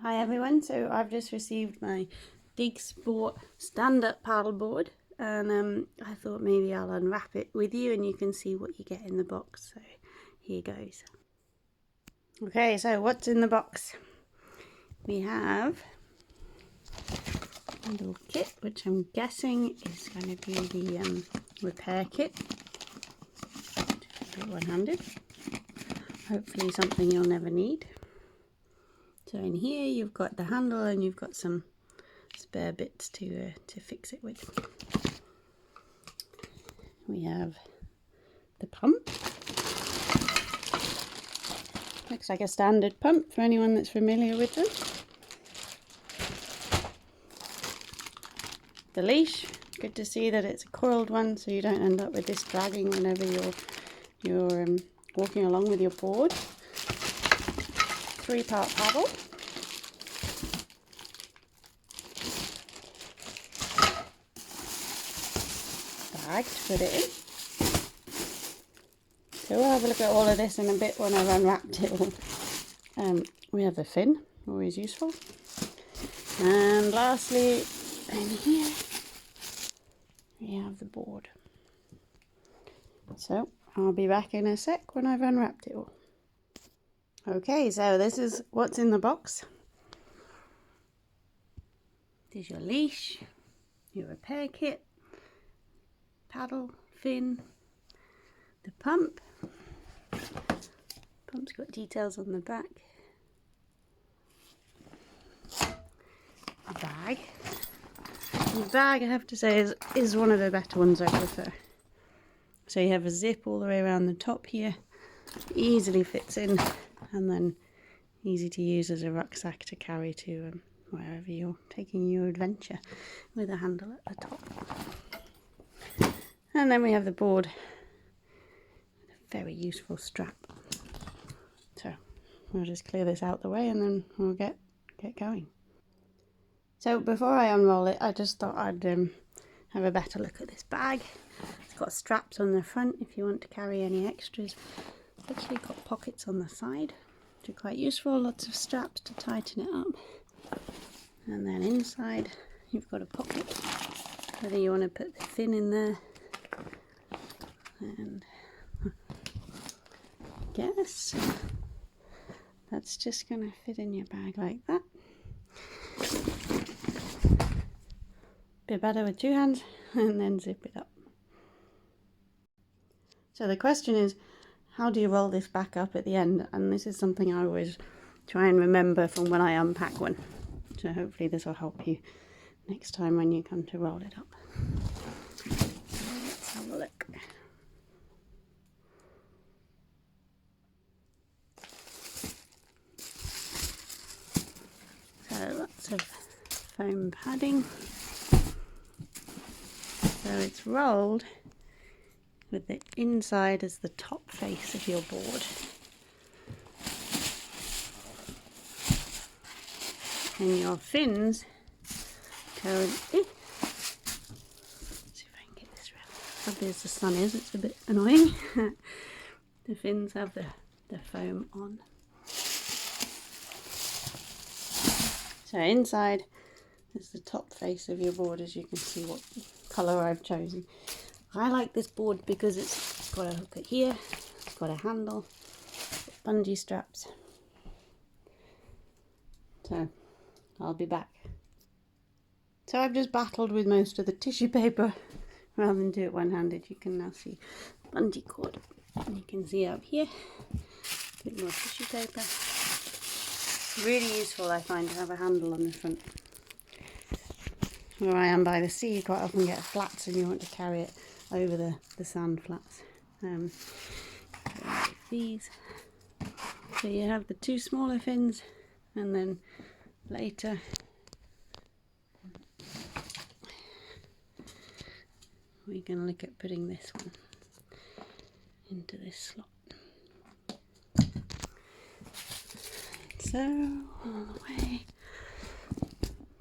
Hi everyone, so I've just received my Dig Sport stand-up paddleboard and I thought maybe I'll unwrap it with you and you can see what you get in the box. So here goes. Okay, so what's in the box? We have a little kit, which I'm guessing is going to be the repair kit. Just a bit one-handed. Hopefully something you'll never need. So in here you've got the handle and you've got some spare bits to fix it with. We have the pump. Looks like a standard pump for anyone that's familiar with them. The leash, good to see that it's a coiled one so you don't end up with this dragging whenever you're walking along with your board. 3-part paddle. Bag to put it in. So we'll have a look at all of this in a bit when I've unwrapped it all. We have the fin, always useful. And lastly, in here, we have the board. So I'll be back in a sec when I've unwrapped it all. Okay, so this is what's in the box. There's your leash, your repair kit, paddle, fin, the pump. Pump's got details on the back. The bag. The bag, I have to say, is one of the better ones I prefer. So you have a zip all the way around the top here, easily fits in, and then easy to use as a rucksack to carry to wherever you're taking your adventure, with a handle at the top. And then we have the board, a very useful strap. So we'll just clear this out the way and then we'll get going. So before I unroll it, I just thought I'd have a better look at this bag. It's got straps on the front if you want to carry any extras. It's actually got pockets on the side, which are quite useful. Lots of straps to tighten it up. And then inside you've got a pocket, whether you want to put the fin in there. And I guess that's just going to fit in your bag like that. Bit better with 2 hands, and then zip it up. So the question is, how do you roll this back up at the end? And this is something I always try and remember from when I unpack one. So hopefully this will help you next time when you come to roll it up. Let's have a look. So lots of foam padding. So it's rolled with the inside as the top face of your board. And your fins go in. See if I can get this real ugly as the sun is, it's a bit annoying. The fins have the foam on. So inside is the top face of your board, as you can see what colour I've chosen. I like this board because it's got a hook at here, it's got a handle, bungee straps. So I'll be back. So I've just battled with most of the tissue paper rather than do it one-handed. You can now see bungee cord, and you can see up here a bit more tissue paper. Really useful, I find, to have a handle on the front. Where I am by the sea, you quite often get flats and you want to carry it over the sand flats. Like these. So you have the 2 smaller fins, and then later we can look at putting this one into this slot. So all the way,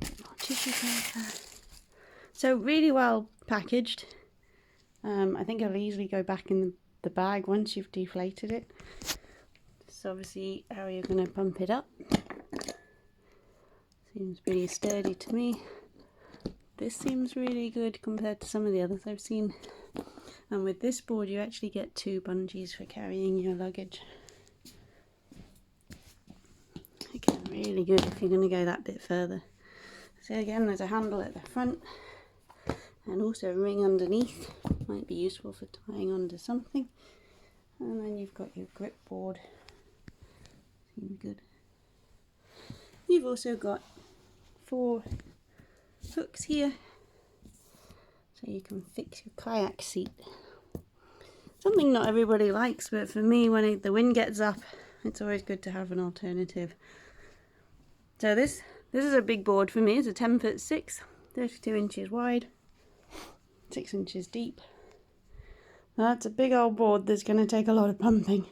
more tissue paper. So really well packaged. I think it'll easily go back in the bag once you've deflated it. So obviously how you're going to pump it up. Seems pretty sturdy to me. This seems really good compared to some of the others I've seen. And with this board you actually get 2 bungees for carrying your luggage. Again, really good if you're going to go that bit further. So again, there's a handle at the front and also a ring underneath. Might be useful for tying onto something. And then you've got your grip board. Seems good. You've also got 4 hooks here, so you can fix your kayak seat. Something not everybody likes, but for me, when the wind gets up, it's always good to have an alternative. So this is a big board for me. It's a 10'6", 32 inches wide, 6 inches deep. That's a big old board that's going to take a lot of pumping.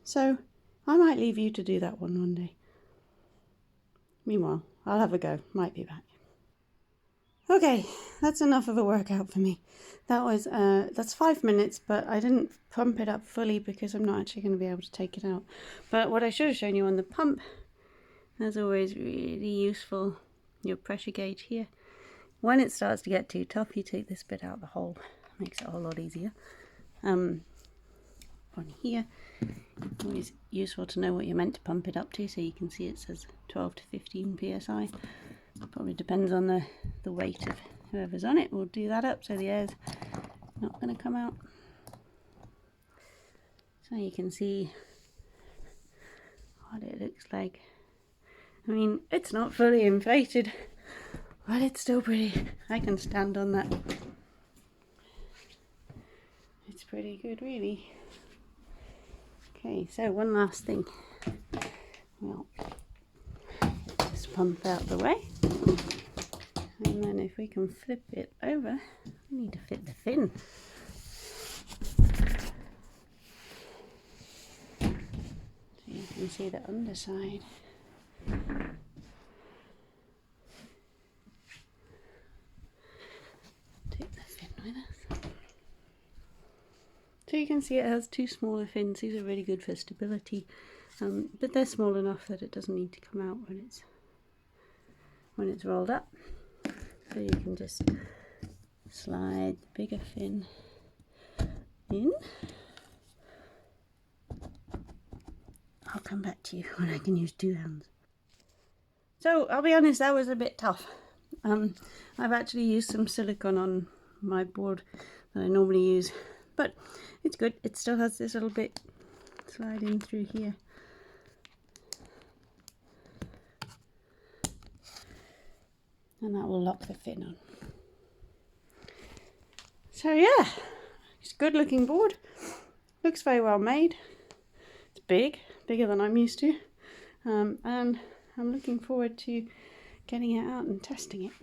So I might leave you to do that one day. Meanwhile, I'll have a go. Might be back. Okay, that's enough of a workout for me. That was that's 5 minutes, but I didn't pump it up fully because I'm not actually going to be able to take it out. But what I should have shown you on the pump, as always, really useful, your pressure gauge here. When it starts to get too tough, you take this bit out the hole. Makes it a whole lot easier. On here, always useful to know what you're meant to pump it up to, so you can see it says 12 to 15 psi. Probably depends on the weight of whoever's on it. We'll do that up so the air's not going to come out. So you can see what it looks like. I mean, it's not fully inflated, but it's still pretty. I can stand on that. It's pretty good, really. Okay, so one last thing. Well, just pump out the way. And then if we can flip it over, we need to fit the fin. So you can see the underside. Take the fin with us. So you can see it has 2 smaller fins. These are really good for stability, but they're small enough that it doesn't need to come out when it's rolled up. So you can just slide the bigger fin in. I'll come back to you when I can use 2 hands. So I'll be honest, that was a bit tough. I've actually used some silicone on my board that I normally use, but it's good. It still has this little bit sliding through here. And that will lock the fin on. So yeah, it's a good looking board. Looks very well made. It's bigger than I'm used to. And I'm looking forward to getting it out and testing it.